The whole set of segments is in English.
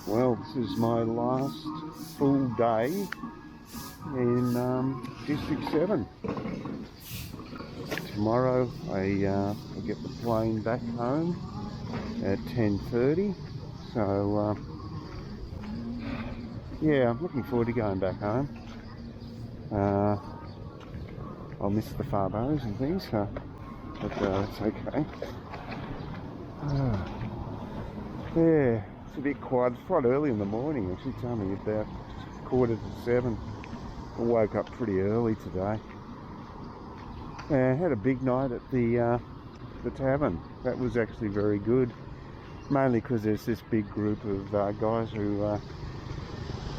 Well, this is my last full day in District 7. Tomorrow I get the plane back home at 10:30. So yeah, I'm looking forward to going back home. I'll miss the farbos and things, but it's okay. Yeah, it's a bit quiet. It's quite early in the morning. Actually, it's only about 6:45. I woke up pretty early today. Had a big night at the Tavern. That was actually very good. Mainly because there's this big group of guys who are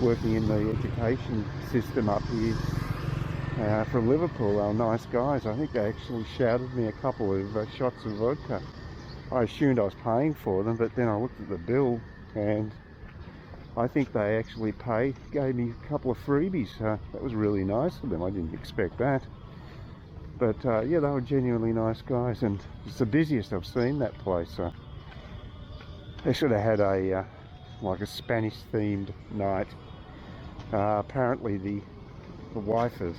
working in the education system up here from Liverpool. Are nice guys. I think they actually shouted me a couple of shots of vodka. I assumed I was paying for them, but then I looked at the bill and I think they actually gave me a couple of freebies. That was really nice of them. I didn't expect that. But yeah, they were genuinely nice guys, and it's the busiest I've seen that place. They should have had a like a Spanish themed night. Apparently the wife of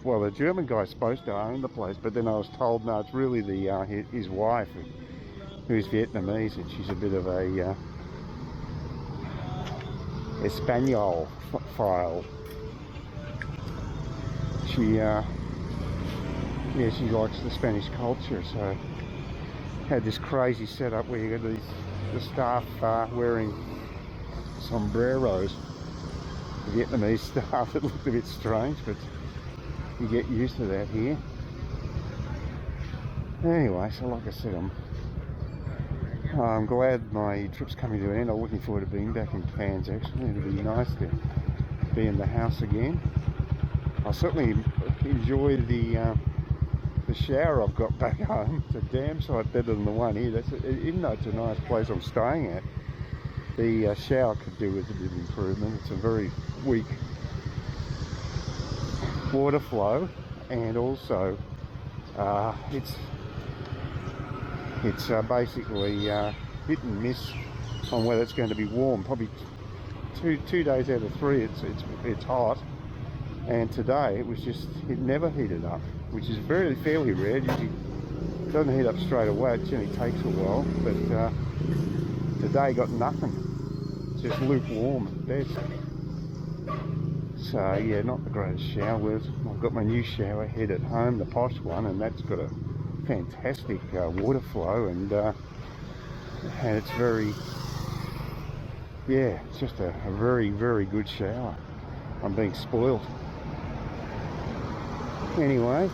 well, the German guy's supposed to own the place, but then I was told no, it's really the his wife, who's Vietnamese, and she's a bit of a Espanol file. She likes the Spanish culture, so had this crazy setup where you got the staff wearing sombreros. The Vietnamese staff, it looked a bit strange, but you get used to that here. Anyway, so like I said, I'm glad my trip's coming to an end. I'm looking forward to being back in Cairns. Actually, it'll be nice to be in the house again. I certainly enjoy the shower I've got back home. It's a damn sight better than the one here. Even though it's a nice place I'm staying at, the shower could do with a bit of improvement. It's a very weak water flow, and also it's basically hit and miss on whether it's going to be warm. Probably two days out of three it's hot, and today it never heated up, which is fairly rare. Usually it doesn't heat up straight away, it generally takes a while, but today got nothing. Just lukewarm at best. So yeah, not the greatest showers. I've got my new shower head at home, the posh one, and that's got a fantastic water flow, and it's it's just a very, very good shower. I'm being spoiled. Anyway,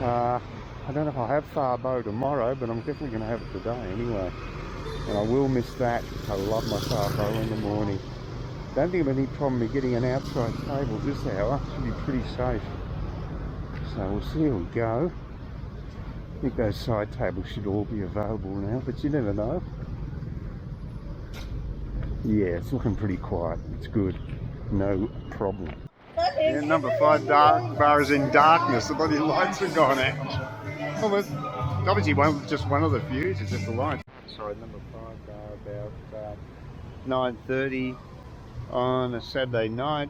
I don't know if I'll have Farbo tomorrow, but I'm definitely going to have it today anyway. And I will miss that. I love my Farbo in the morning. Don't think of any problem with getting an outside table this hour. Should be pretty safe. So we'll see how we go. I think those side tables should all be available now, but you never know. Yeah, it's looking pretty quiet. It's good. No problem. Yeah, number 5 bar is in darkness. The bloody lights are gone out. Well, it's obviously just one of the fuse. It's just the lights. Sorry, number 5 bar about 9:30 on a Saturday night,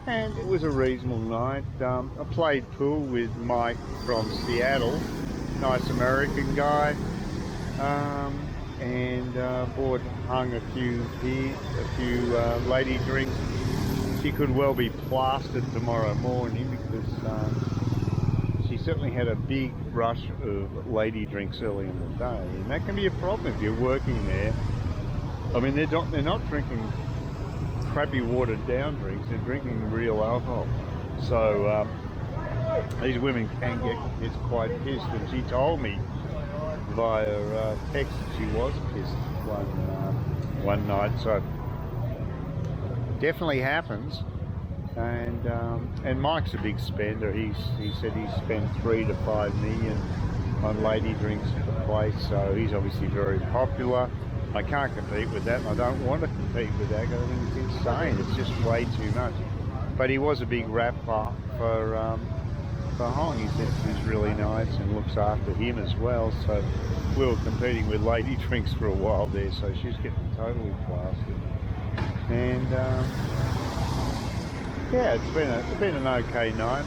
and it was a reasonable night. I played pool with Mike from Seattle, nice American guy, and hung a few lady drinks. She could well be plastered tomorrow morning because she certainly had a big rush of lady drinks early in the day, and that can be a problem if you're working there. I mean, they're not drinking crappy watered down drinks, they're drinking real alcohol. So these women can get quite pissed, and she told me via text that she was pissed one night. So definitely happens. And Mike's a big spender. He said he spent 3 to 5 million on lady drinks at the place, so he's obviously very popular. I can't compete with that, and I don't want to compete with that. I think it's insane. It's just way too much. But he was a big rapper for for Hong. He says she's really nice and looks after him as well. So we were competing with lady drinks for a while there, so she's getting totally plastered. And yeah, it's been an okay night.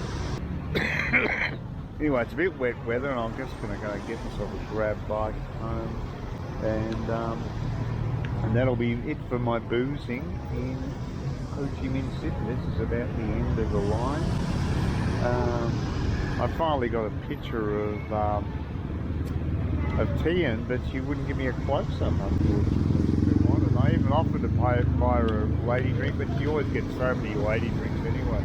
Anyway, it's a bit wet weather, and I'm just going to go get myself a grab bike home, and that'll be it for my boozing in Ho Chi Minh City. This is about the end of the line. I finally got a picture of Tian, but she wouldn't give me a close-up, unfortunately. And I even offered to buy her a lady drink, but she always gets so many lady drinks anyway.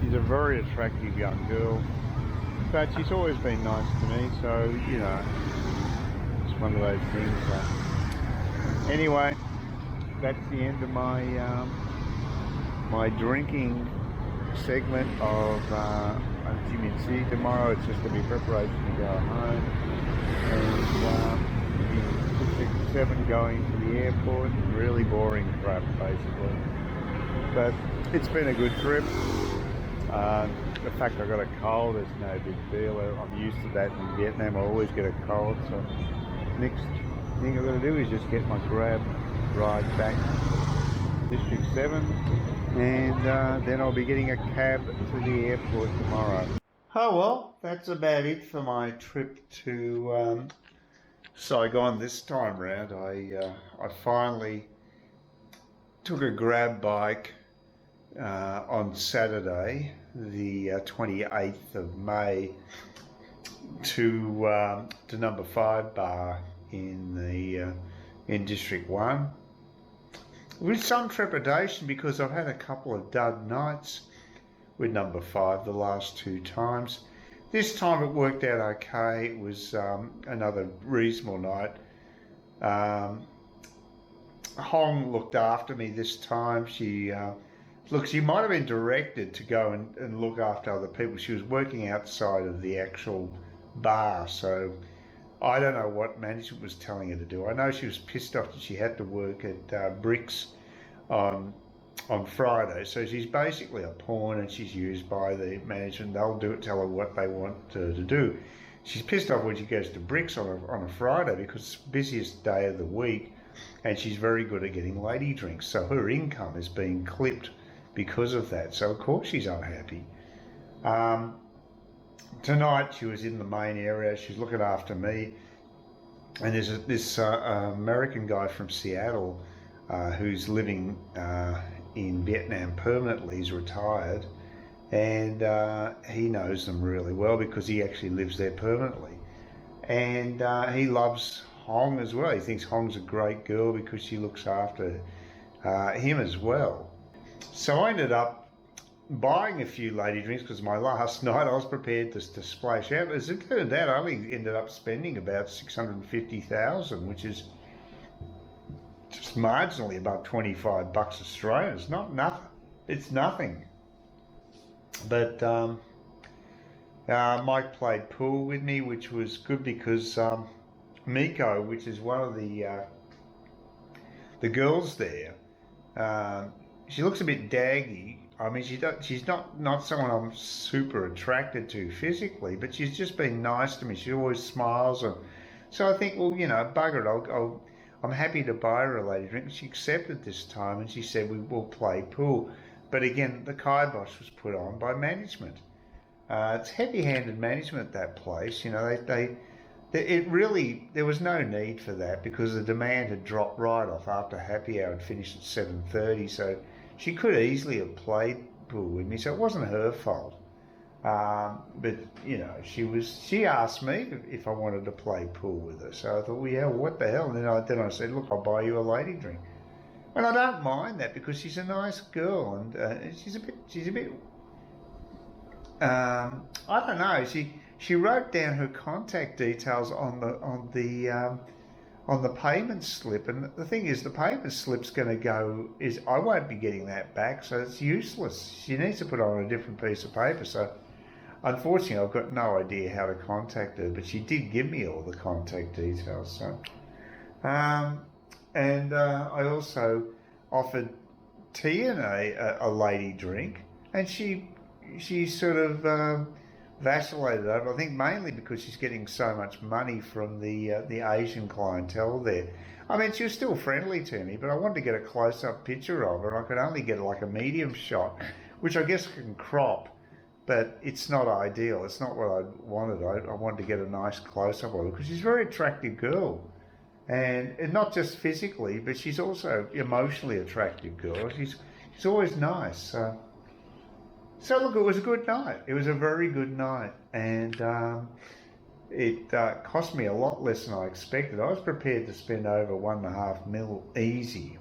She's a very attractive young girl, but she's always been nice to me, so, you know, it's one of those things. Anyway, that's the end of my my drinking segment of Ho Chi Minh City. Tomorrow it's just going to be preparation to go home, and 6, 7 going to the airport. Really boring crap, basically. But it's been a good trip. The fact I got a cold is no big deal. I'm used to that in Vietnam. I always get a cold, so next thing I've got to do is just get my grab ride back to District 7, and then I'll be getting a cab to the airport tomorrow. Oh well, that's about it for my trip to Saigon this time round. I finally took a grab bike on Saturday, the 28th of May, to number 5 bar in District 1, with some trepidation because I've had a couple of dud nights with number 5 the last 2 times. This time it worked out okay. It was another reasonable night. Hong looked after me this time. She might have been directed to go and look after other people. She was working outside of the actual bar, so I don't know what management was telling her to do. I know she was pissed off that she had to work at Bricks on Friday, so she's basically a pawn and she's used by the management. They'll tell her what they want her to do. She's pissed off when she goes to Bricks on a Friday because it's the busiest day of the week, and she's very good at getting lady drinks, so her income is being clipped because of that. So of course she's unhappy. Tonight she was in the main area. She's looking after me, and there's this American guy from Seattle who's living in Vietnam permanently. He's retired, and he knows them really well because he actually lives there permanently, and he loves Hong as well. He thinks Hong's a great girl because she looks after him as well. So I ended up buying a few lady drinks because my last night I was prepared to splash out. As it turned out, I only ended up spending about 650,000, which is just marginally above 25 bucks Australian. It's not nothing. It's nothing. But Mike played pool with me, which was good because Miko, which is one of the girls there, she looks a bit daggy. I mean, she's not someone I'm super attracted to physically, but she's just been nice to me. She always smiles, and so I think, well, you know, bugger it, I'm happy to buy her a lady drink. She accepted this time, and she said we will play pool. But again, the kibosh was put on by management. It's heavy-handed management at that place. You know, there was no need for that because the demand had dropped right off after happy hour had finished at 7:30. So she could easily have played pool with me, so it wasn't her fault. But you know, she asked me if I wanted to play pool with her. So I thought, well, yeah, what the hell? And then I said, look, I'll buy you a lady drink. And I don't mind that because she's a nice girl, and she's a bit. I don't know. She wrote down her contact details on the payment slip, and the thing is, the payment slip's going to go. I won't be getting that back, so it's useless. She needs to put it on a different piece of paper. So, unfortunately, I've got no idea how to contact her, but she did give me all the contact details. So, and I also offered Tian a lady drink, and she sort of vacillated over. I think mainly because she's getting so much money from the Asian clientele there. I mean, she was still friendly to me, but I wanted to get a close-up picture of her, and I could only get like a medium shot, which I guess I can crop, but it's not ideal. It's not what I wanted. I wanted to get a nice close-up of her because she's a very attractive girl, and not just physically, but she's also emotionally attractive girl. She's always nice. So look, it was a good night. It was a very good night, and it cost me a lot less than I expected. I was prepared to spend over $1.5 million easy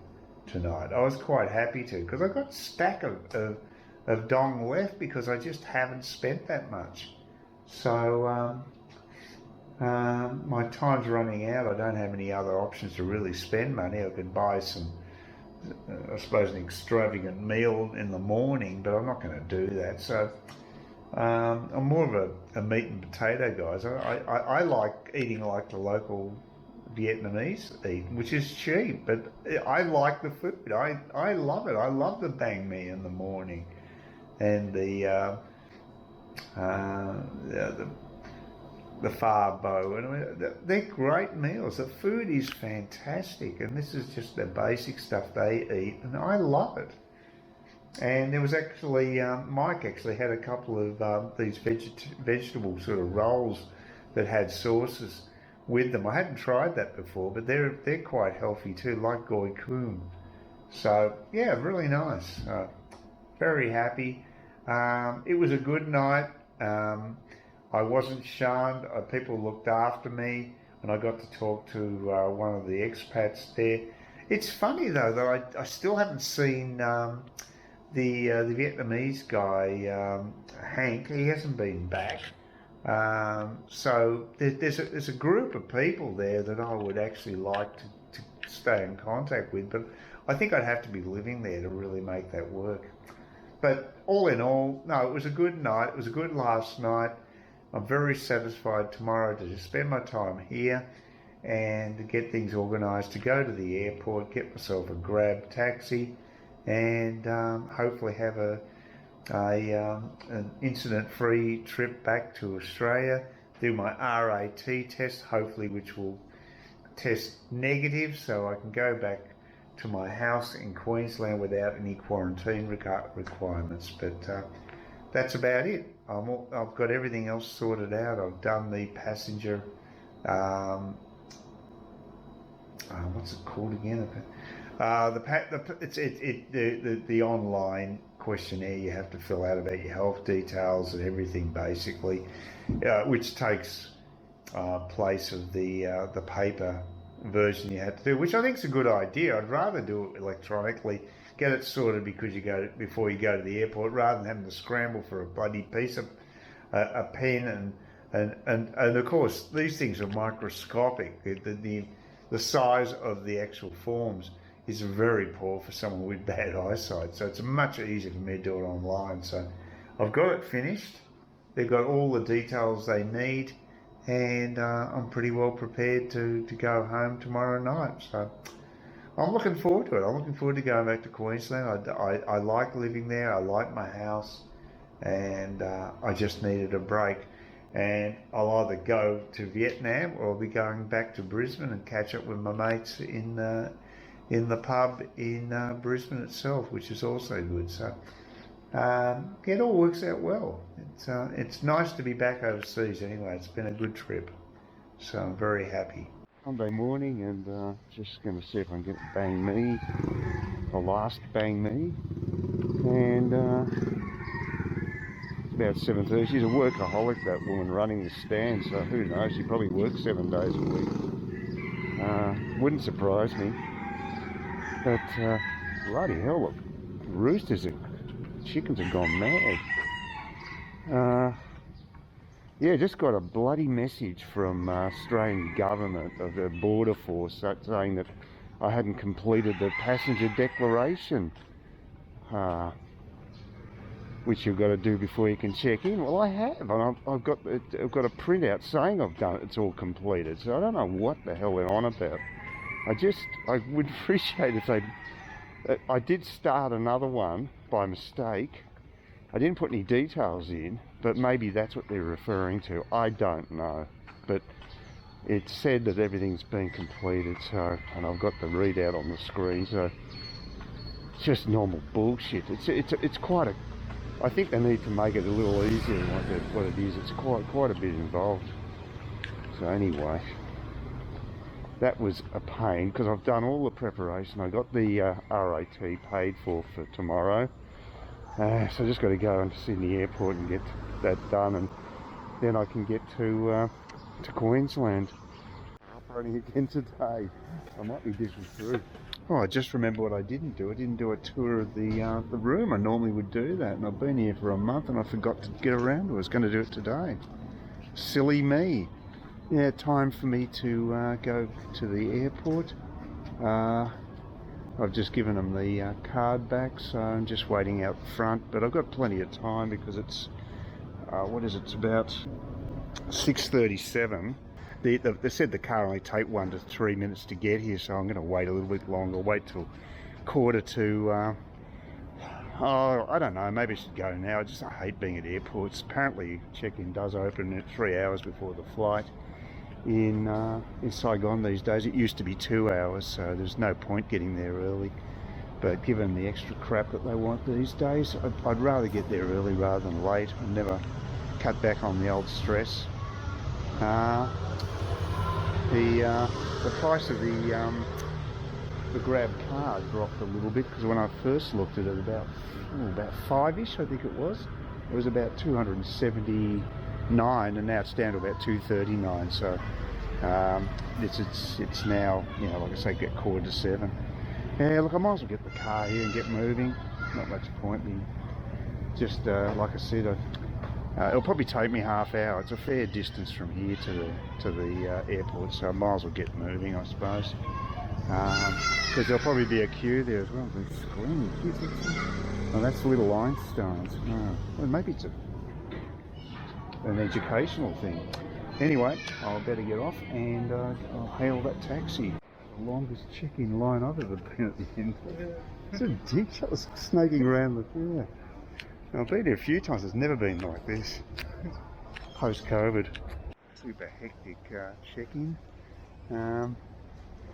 tonight. I was quite happy to, because I got a stack of dong left because I just haven't spent that much. So my time's running out. I don't have any other options to really spend money. I could buy some, I suppose, an extravagant meal in the morning, but I'm not going to do that. So I'm more of a meat and potato guy. I like eating like the local Vietnamese eat, which is cheap, but I like the food. I love it. I love the banh mi in the morning, and the pho bo, and I mean, they're great meals. The food is fantastic, and this is just the basic stuff they eat, and I love it. And there was actually, Mike actually had a couple of these vegetable sort of rolls that had sauces with them. I hadn't tried that before, but they're quite healthy too, like goi kum. So yeah, really nice. Very happy. It was a good night. I wasn't shunned. People looked after me, and I got to talk to one of the expats there. It's funny though that I still haven't seen the Vietnamese guy, Hank. He hasn't been back. So there's a group of people there that I would actually like to stay in contact with, but I think I'd have to be living there to really make that work. But all in all, no, it was a good night. It was a good last night. I'm very satisfied tomorrow to just spend my time here and to get things organised, to go to the airport, get myself a grab taxi, and hopefully have an incident-free trip back to Australia, do my RAT test, hopefully, which will test negative, so I can go back to my house in Queensland without any quarantine requirements. But that's about it. I've got everything else sorted out. I've done the passenger, what's it called again? The online questionnaire you have to fill out about your health details and everything, basically, which takes place of the paper version you had to do, which I think is a good idea. I'd rather do it electronically, get it sorted before you go to the airport, rather than having to scramble for a bloody piece of a pen and of course these things are microscopic. The size of the actual forms is very poor for someone with bad eyesight, so it's much easier for me to do it online. So I've got it finished. They've got all the details they need, and I'm pretty well prepared to go home tomorrow night. So I'm looking forward to it. I'm looking forward to going back to Queensland. I like living there. I like my house, and I just needed a break. And I'll either go to Vietnam or I'll be going back to Brisbane and catch up with my mates in the pub in Brisbane itself, which is also good. So it all works out well. It's nice to be back overseas anyway. It's been a good trip, so I'm very happy. Sunday morning, and just going to see if I can get banh mi, the last banh mi, and it's about 7:30. She's a workaholic, that woman running the stand, so who knows, she probably works 7 days a week. Wouldn't surprise me, but bloody hell, look, roosters and chickens have gone mad. Yeah, just got a bloody message from Australian government of the border force saying that I hadn't completed the passenger declaration, which you've got to do before you can check in. Well, I have, and I've got a printout saying I've done it. It's all completed. So I don't know what the hell they're on about. I would appreciate if I did start another one by mistake, I didn't put any details in, but maybe that's what they're referring to. I don't know, but it said that everything's been completed, so, and I've got the readout on the screen, so it's just normal bullshit. It's quite a, I think they need to make it a little easier than what it is. It's quite a bit involved. So anyway, that was a pain because I've done all the preparation. I got the RAT paid for tomorrow. So I just got to go into Sydney Airport and get that done, and then I can get to Queensland. Operating again today. I might be dishing through. Oh, I just remember what I didn't do. I didn't do a tour of the room. I normally would do that, and I've been here for a month and I forgot to get around to it. I was going to do it today. Silly me. Yeah, time for me to go to the airport. I've just given them the card back, so I'm just waiting out front. But I've got plenty of time because it's, what is it, it's about 6:37. They said the car only take 1 to 3 minutes to get here, so I'm going to wait a little bit longer. Wait till quarter to, oh, I don't know, maybe I should go now. I hate being at airports. Apparently check-in does open at 3 hours before the flight. In Saigon these days, it used to be 2 hours, so there's no point getting there early. But given the extra crap that they want these days, I'd rather get there early rather than late and never cut back on the old stress. The price of the Grab card dropped a little bit because when I first looked at it about 5-ish, I think it was about 279, and now it's down to about 239. So it's now, you know, like I say, get 6:45. Yeah, look, I might as well get the car here and get moving. Not much point in just like I said. It'll probably take me half hour. It's a fair distance from here to the airport, so I might as well get moving, I suppose. Because there'll probably be a queue there as well. Oh, that's Little Einsteins. Oh, well, maybe it's an educational thing. Anyway, I'll better get off and I'll hail that taxi. The longest check-in line I've ever been at the end. It's ridiculous, snaking around the yeah. I've been here a few times, it's never been like this. Post-COVID. Super hectic check-in.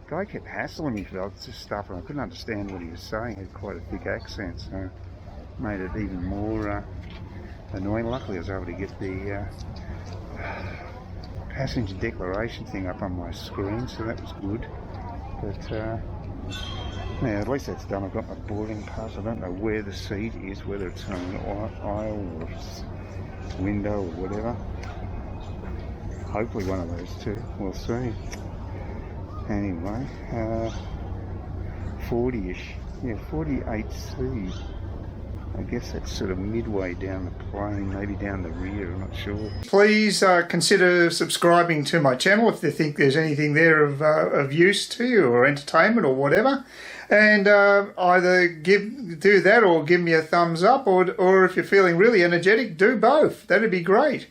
Guy kept hassling me for just stuff and I couldn't understand what he was saying. He had quite a thick accent, so made it even more annoying. Luckily I was able to get the passenger declaration thing up on my screen, so that was good. But yeah, at least that's done. I've got my boarding pass. I don't know where the seat is, whether it's on an aisle or window or whatever. Hopefully one of those two. We'll see. Anyway, 40-ish. Yeah, 48C. I guess that's sort of midway down the plane, maybe down the rear, I'm not sure. Please consider subscribing to my channel if you think there's anything there of use to you or entertainment or whatever. And either do that or give me a thumbs up, or if you're feeling really energetic, do both. That'd be great.